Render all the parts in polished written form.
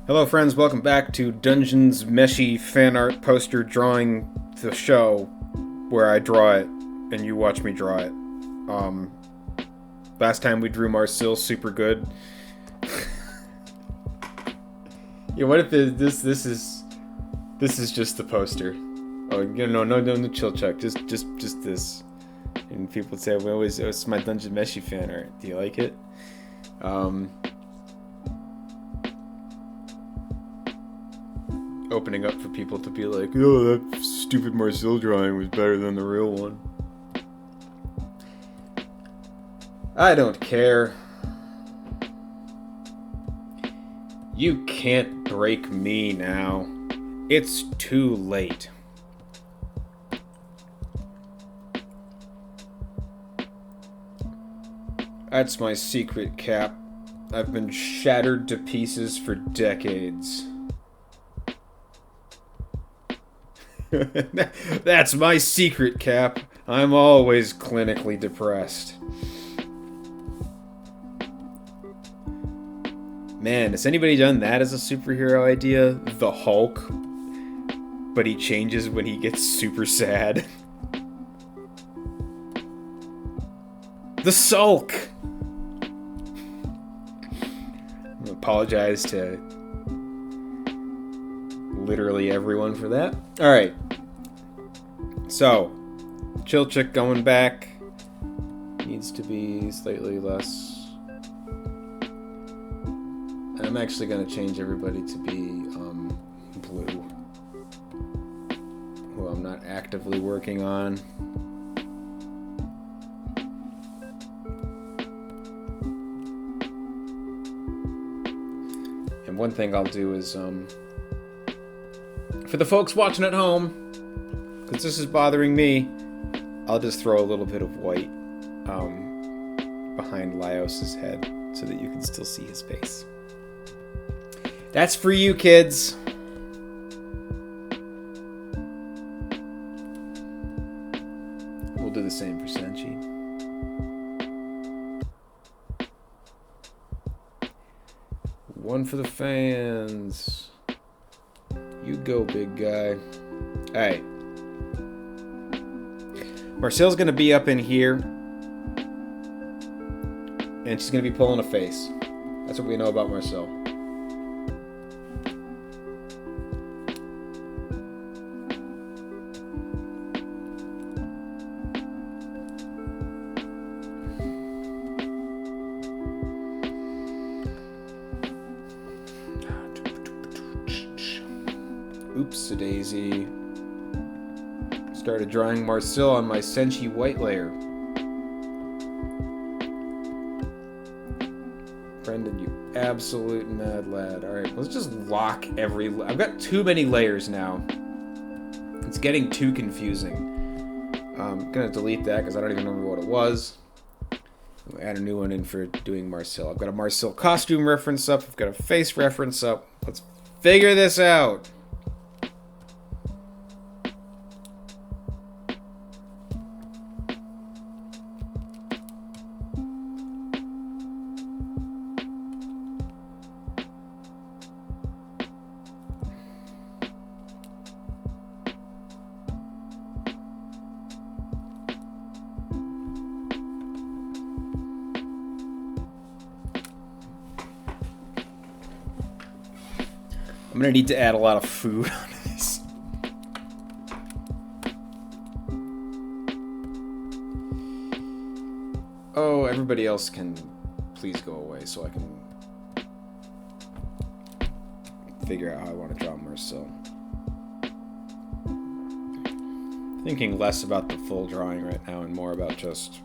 Hello friends, welcome back to Dungeons Meshi fan art poster drawing the show where I draw it and you watch me draw it. Last time we drew Marcel super good. Yeah, what if this is just the poster? Oh, no, chill Chuck, just this. And people would say, well, it's my Dungeon Meshi fan art. Do you like it? Opening up for people to be like, oh, that stupid Marcel drawing was better than the real one. I don't care. You can't break me now. It's too late. That's my secret, Cap. I've been shattered to pieces for decades. That's my secret, Cap. I'm always clinically depressed. Man, has anybody done that as a superhero idea? The Hulk. But he changes when he gets super sad. The Sulk! I apologize to literally everyone for that. Alright. So, Chilchik going back needs to be slightly less. I'm actually going to change everybody to be blue, who I'm not actively working on. And one thing I'll do is, for the folks watching at home, because this is bothering me, I'll just throw a little bit of white behind Laios' head so that you can still see his face. That's for you, kids. We'll do the same for Senshi. One for the fans. You go, big guy. Alright. Marcel's gonna be up in here. And she's gonna be pulling a face. That's what we know about Marcel. Oops-a-daisy. Started drawing Marcel on my Senshi white layer. Brendan, you absolute mad lad. Alright, let's just lock every... I've got too many layers now. It's getting too confusing. I'm gonna delete that because I don't even remember what it was. I'll add a new one in for doing Marcel. I've got a Marcel costume reference up. I've got a face reference up. Let's figure this out. I'm gonna need to add a lot of food on this. Oh, everybody else can please go away so I can figure out how I want to draw Marcel. Thinking less about the full drawing right now and more about just,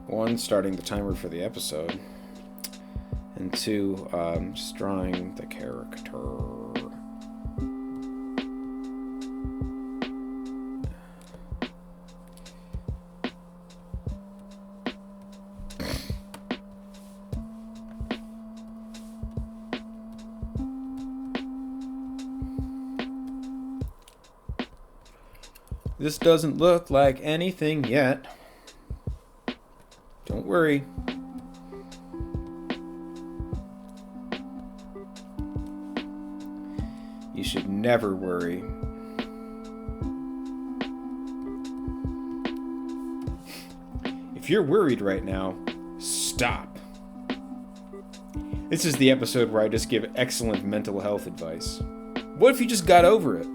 one, starting the timer for the episode, and two, just drawing the character. This doesn't look like anything yet. Don't worry. You should never worry. If you're worried right now, stop. This is the episode where I just give excellent mental health advice. What if you just got over it?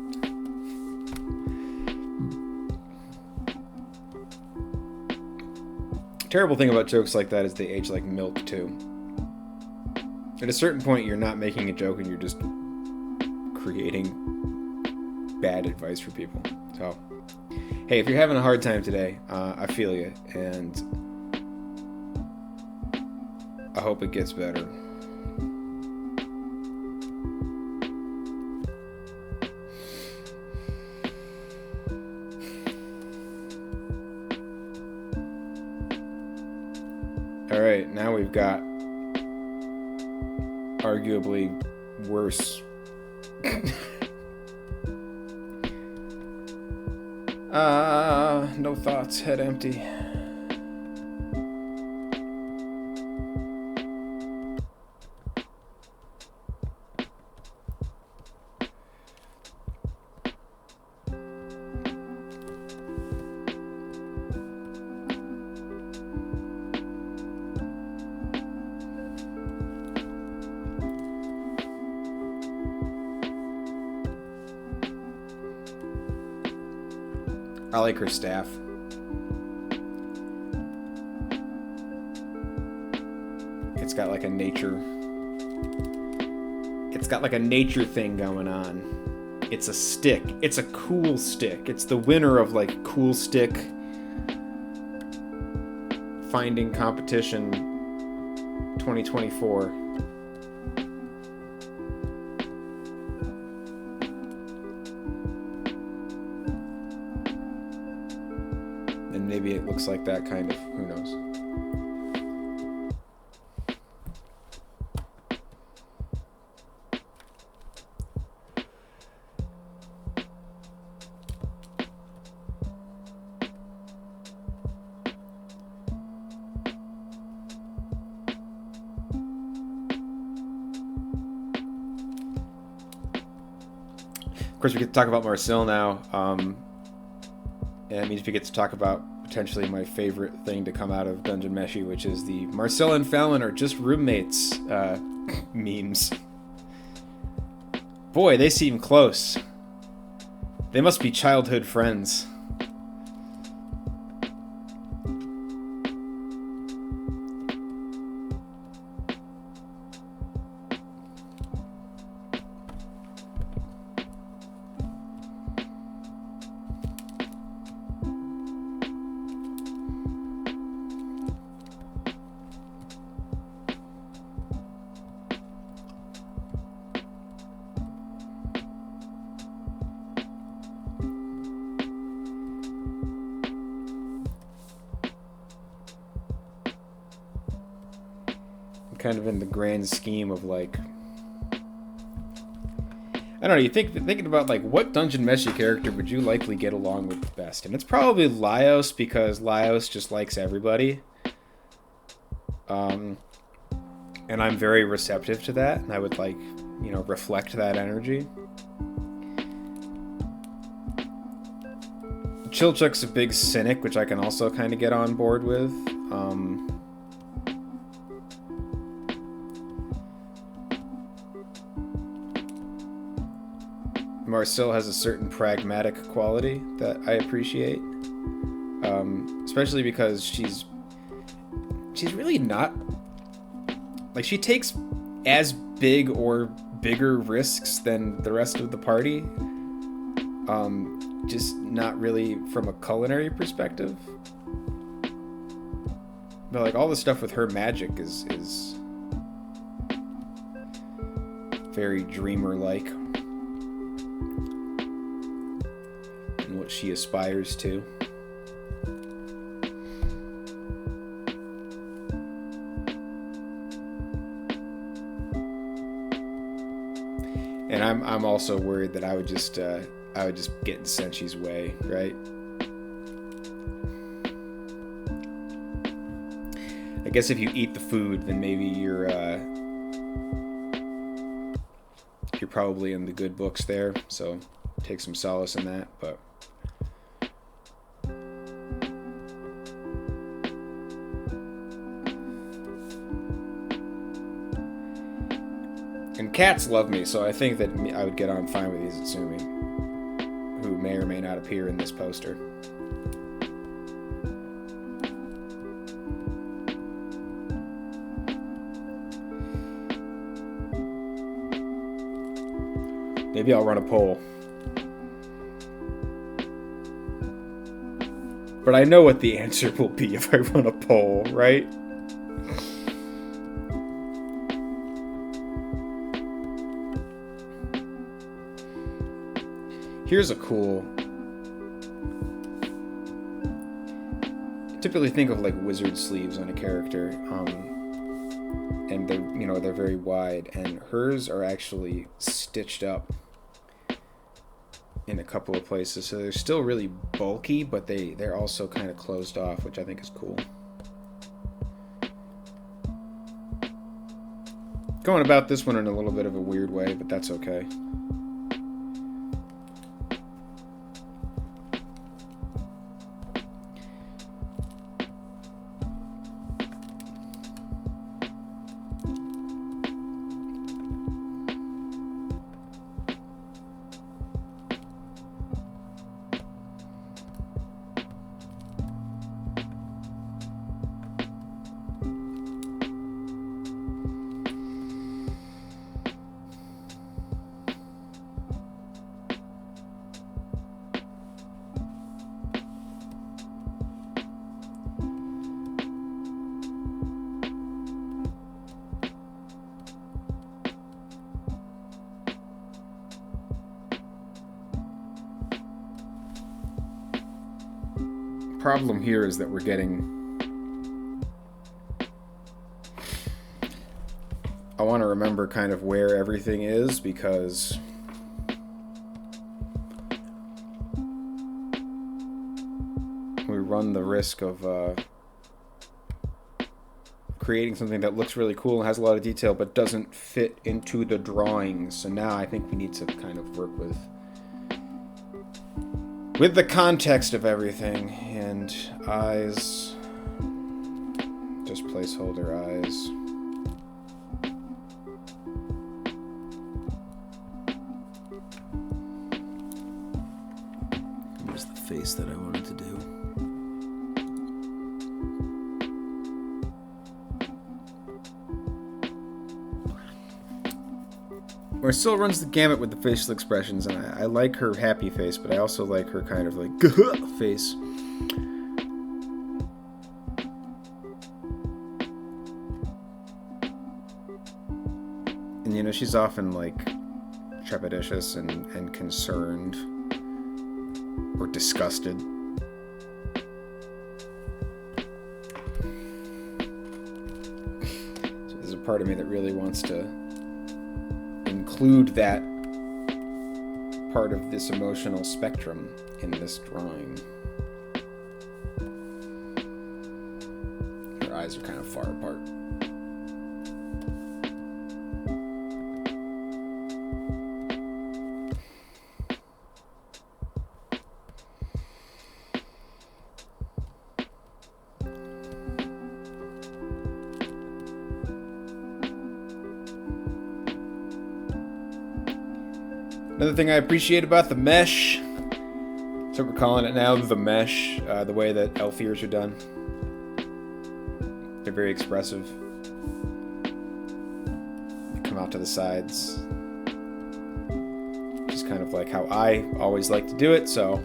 Terrible thing about jokes like that is they age like milk, too. At a certain point, you're not making a joke and you're just creating bad advice for people. So, hey, if you're having a hard time today, I feel you, and I hope it gets better. Alright, now we've got arguably worse. No thoughts, head empty. I like her staff. It's got like a nature... It's got like a nature thing going on. It's a stick. It's a cool stick. It's the winner of like cool stick finding competition 2024. Maybe it looks like that kind of, who knows. Of course, we get to talk about Marcel now. And it means we get to talk about potentially my favorite thing to come out of Dungeon Meshi, which is the Marcel and Fallon are just roommates memes. Boy, they seem close. They must be childhood friends. Kind of in the grand scheme of like, I don't know, you thinking about like what Dungeon Meshi character would you likely get along with the best, and it's probably Laios, because Laios just likes everybody, and I'm very receptive to that, and I would like, you know, reflect that energy. Chilchuk's a big cynic, which I can also kind of get on board with. Marcel has a certain pragmatic quality that I appreciate, especially because she's really not, like, she takes as big or bigger risks than the rest of the party, just not really from a culinary perspective. But like all the stuff with her magic is very dreamer-like. What she aspires to. And I'm also worried that I would just get in Senshi's way, right? I guess if you eat the food, then maybe your you're probably in the good books there, so take some solace in that, but... And cats love me, so I think that I would get on fine with Izutsumi, who may or may not appear in this poster. Maybe I'll run a poll. But I know what the answer will be if I run a poll, right? Here's a cool... I typically think of like wizard sleeves on a character, and they're, you know, they're very wide, and hers are actually stitched up in a couple of places, so they're still really bulky, but they're also kind of closed off, which I think is cool. Going about this one in a little bit of a weird way, but that's okay. Problem here is that we're getting... I want to remember kind of where everything is, because we run the risk of creating something that looks really cool and has a lot of detail but doesn't fit into the drawings. So now I think we need to kind of work with the context of everything. And eyes, just placeholder eyes. Here's the face that I wanted to do. Marcel runs the gamut with the facial expressions, and I like her happy face, but I also like her kind of like face. And you know, she's often like trepidatious and concerned or disgusted. So there's a part of me that really wants to include that part of this emotional spectrum in this drawing. Her eyes are kind of far apart. Another thing I appreciate about the mesh, so we're calling it now, the mesh, the way that elf ears are done. They're very expressive. They come out to the sides. Just kind of like how I always like to do it, so...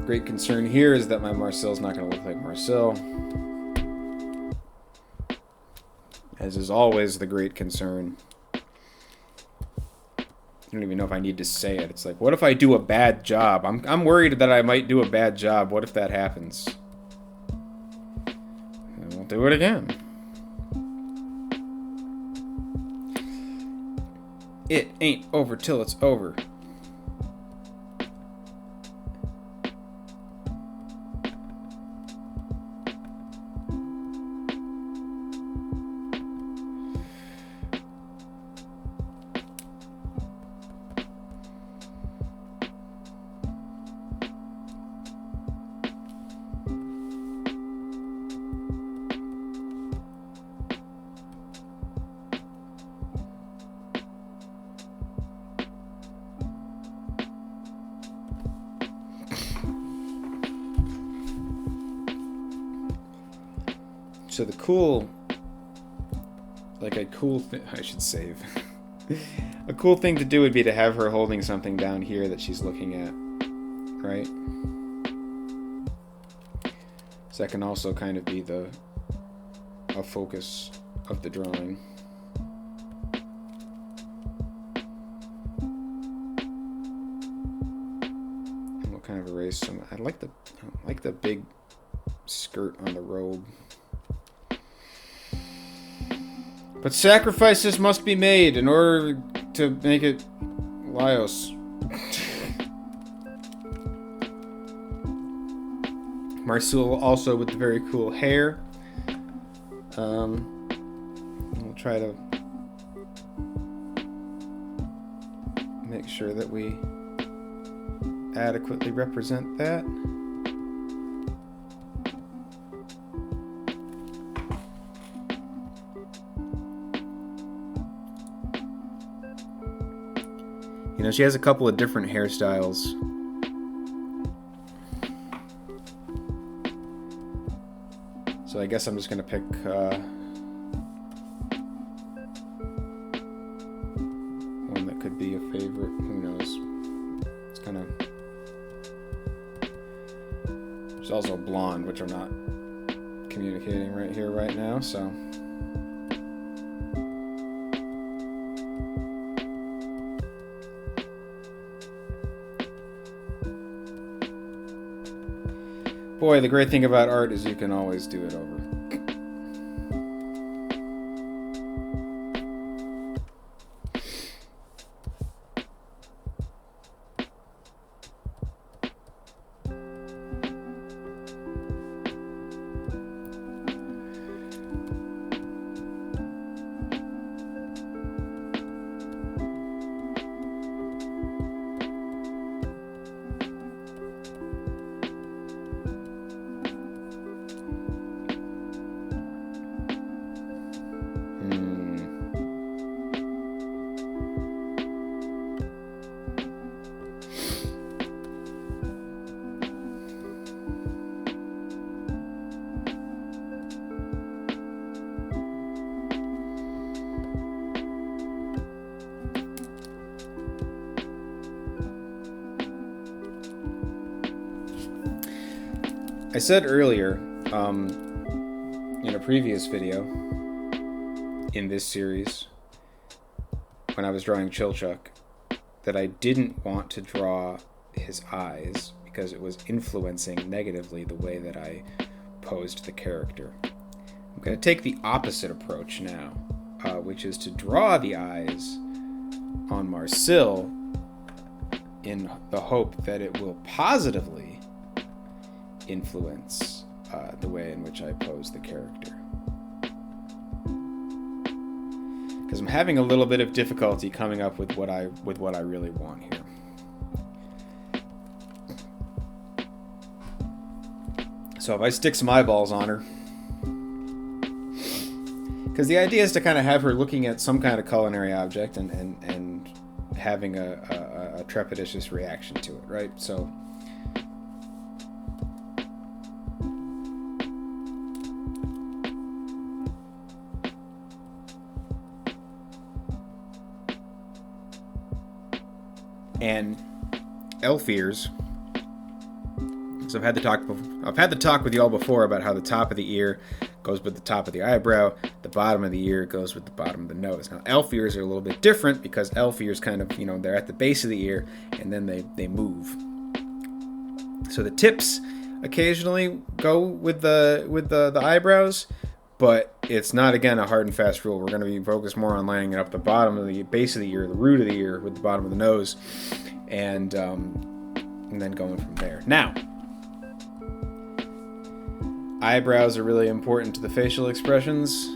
Great concern here is that my Marcel's not going to look like Marcel. As is always the great concern. I don't even know if I need to say it. It's like, what if I do a bad job? I'm worried that I might do a bad job. What if that happens? And we'll do it again. It ain't over till it's over. So the cool, like a cool thing, I should save. A cool thing to do would be to have her holding something down here that she's looking at, right? So that can also kind of be a focus of the drawing. And we'll kind of erase some. I like the big skirt on the robe. But sacrifices must be made in order to make it Laios. Marcel also with the very cool hair. We'll try to make sure that we adequately represent that. You know, she has a couple of different hairstyles. So I guess I'm just going to pick one that could be a favorite. Who knows? It's kind of... There's also blonde, which I'm not communicating right here, right now, so... Boy, the great thing about art is you can always do it over. I said earlier, in a previous video in this series, when I was drawing Chilchuk, that I didn't want to draw his eyes because it was influencing negatively the way that I posed the character. I'm going to take the opposite approach now, which is to draw the eyes on Marcel in the hope that it will positively influence the way in which I pose the character. Because I'm having a little bit of difficulty coming up with what I really want here. So if I stick some eyeballs on her, because the idea is to kind of have her looking at some kind of culinary object and having a trepidatious reaction to it, right? So and elf ears. So I've had the talk with y'all before about how the top of the ear goes with the top of the eyebrow, the bottom of the ear goes with the bottom of the nose. Now elf ears are a little bit different because elf ears kind of, they're at the base of the ear and then they move. So the tips occasionally go with the eyebrows, But it's not, again, a hard and fast rule. We're going to be focused more on lining it up the bottom of the base of the ear, the root of the ear, with the bottom of the nose, and then going from there. Now, eyebrows are really important to the facial expressions.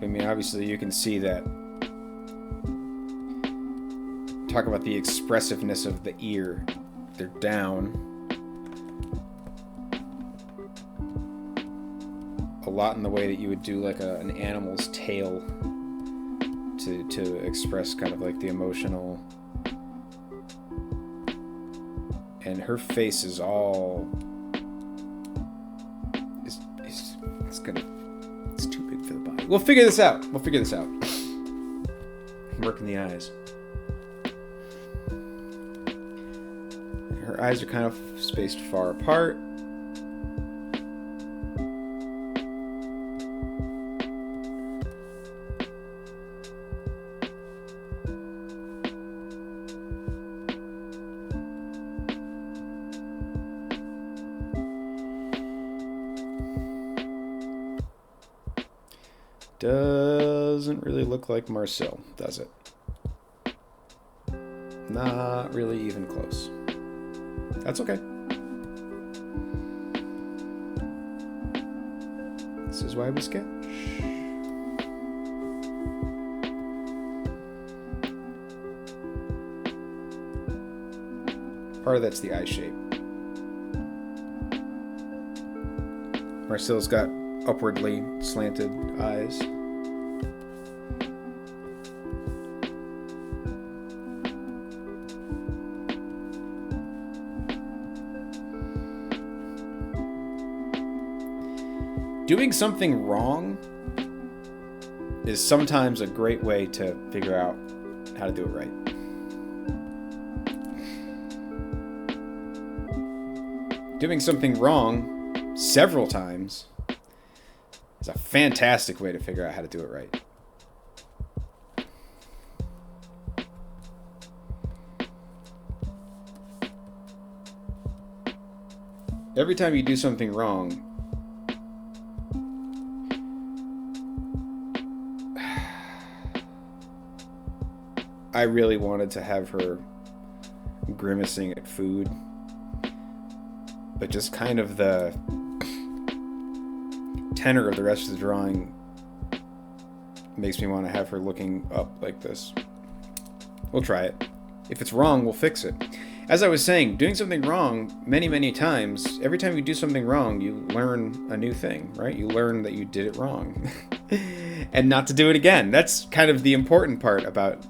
I mean, obviously, you can see that. Talk about the expressiveness of the ear. They're down a lot in the way that you would do like an animal's tail to express kind of like the emotional. And her face is all it's too big for the body. We'll figure this out. Working the eyes. Her eyes are kind of spaced far apart. Doesn't really look like Marcel, does it? Not really even close. That's okay. This is why we sketch. Part of that's the eye shape. Marcel's got upwardly slanted eyes. Doing something wrong is sometimes a great way to figure out how to do it right. Doing something wrong several times is a fantastic way to figure out how to do it right. Every time you do something wrong, I really wanted to have her grimacing at food, but just kind of the tenor of the rest of the drawing makes me want to have her looking up like this. We'll try it. If it's wrong, we'll fix it. As I was saying, doing something wrong many, many times, every time you do something wrong, you learn a new thing, right? You learn that you did it wrong. And not to do it again. That's kind of the important part about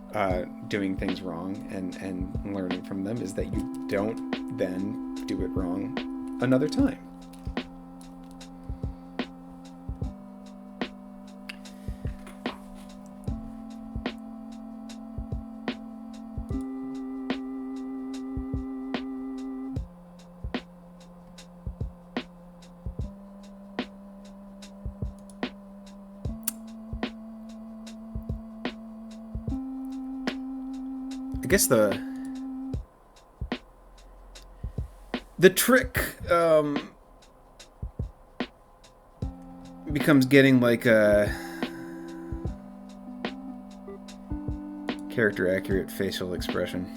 doing things wrong and learning from them, is that you don't then do it wrong another time. I guess the trick becomes getting like a character accurate facial expression.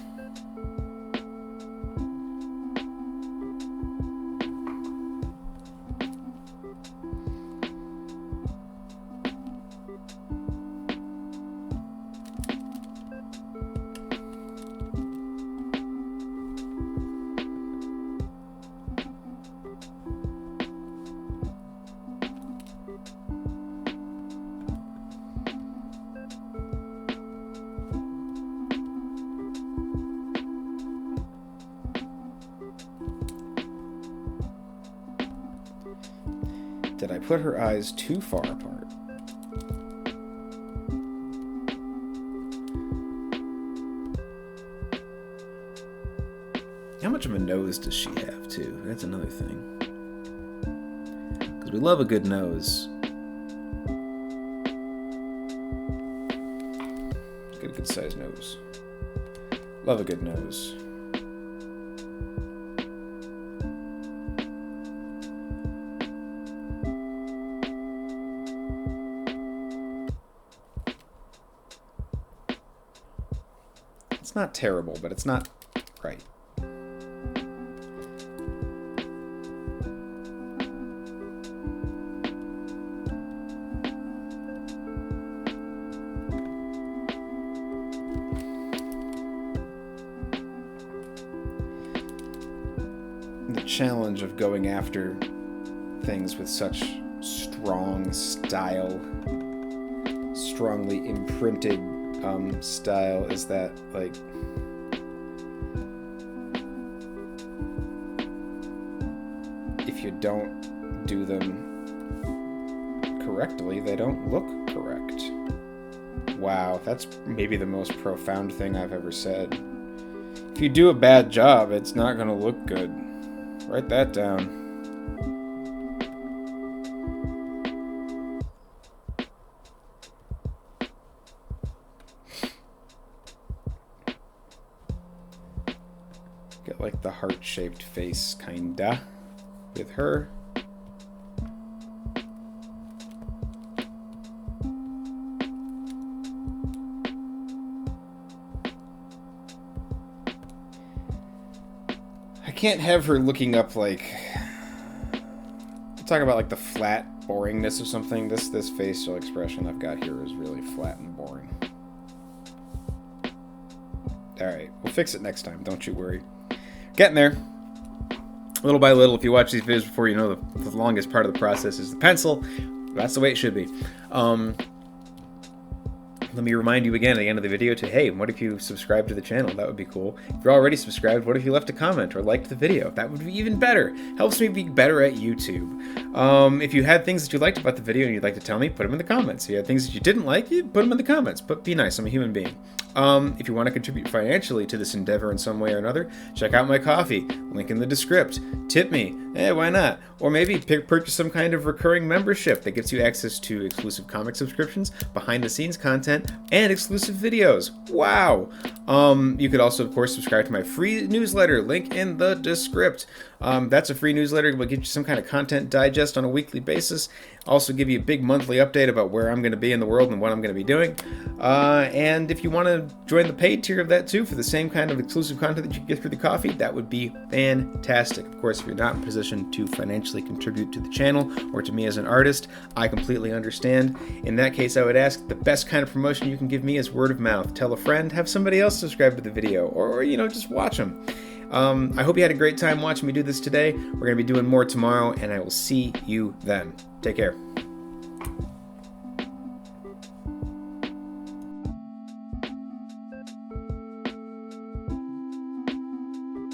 Did I put her eyes too far apart? How much of a nose does she have, too? That's another thing. Because we love a good nose. Get a good sized nose. Love a good nose. It's not terrible, but it's not right. The challenge of going after things with such strong style, strongly imprinted style, is that, like, if you don't do them correctly, they don't look correct. Wow, that's maybe the most profound thing I've ever said. If you do a bad job, it's not going to look good. Write that down. Get like the heart-shaped face, kinda, with her. I can't have her looking up like... I'm talking about like the flat boringness of something. This facial expression I've got here is really flat and boring. Alright, we'll fix it next time, don't you worry. Getting there. Little by little, if you watch these videos before, you know the longest part of the process is the pencil. That's the way it should be. Let me remind you again at the end of the video to, hey, what if you subscribe to the channel? That would be cool. If you're already subscribed, what if you left a comment or liked the video? That would be even better. Helps me be better at YouTube. If you had things that you liked about the video and you'd like to tell me, put them in the comments. If you had things that you didn't like, you put them in the comments. But be nice, I'm a human being. If you want to contribute financially to this endeavor in some way or another, check out my coffee. Link in the description. Tip me. Why not? Or maybe purchase some kind of recurring membership that gets you access to exclusive comic subscriptions, behind-the-scenes content, and exclusive videos. Wow! You could also, of course, subscribe to my free newsletter. Link in the description. That's a free newsletter. It will get you some kind of content digest on a weekly basis. Also give you a big monthly update about where I'm going to be in the world and what I'm going to be doing. And if you want to join the paid tier of that too, for the same kind of exclusive content that you get through the coffee, that would be fantastic. Of course, if you're not in position to financially contribute to the channel or to me as an artist, I completely understand. In that case, I would ask, the best kind of promotion you can give me is word of mouth. Tell a friend, have somebody else subscribe to the video, or you know, just watch them. I hope you had a great time watching me do this today. We're going to be doing more tomorrow, and I will see you then. Take care.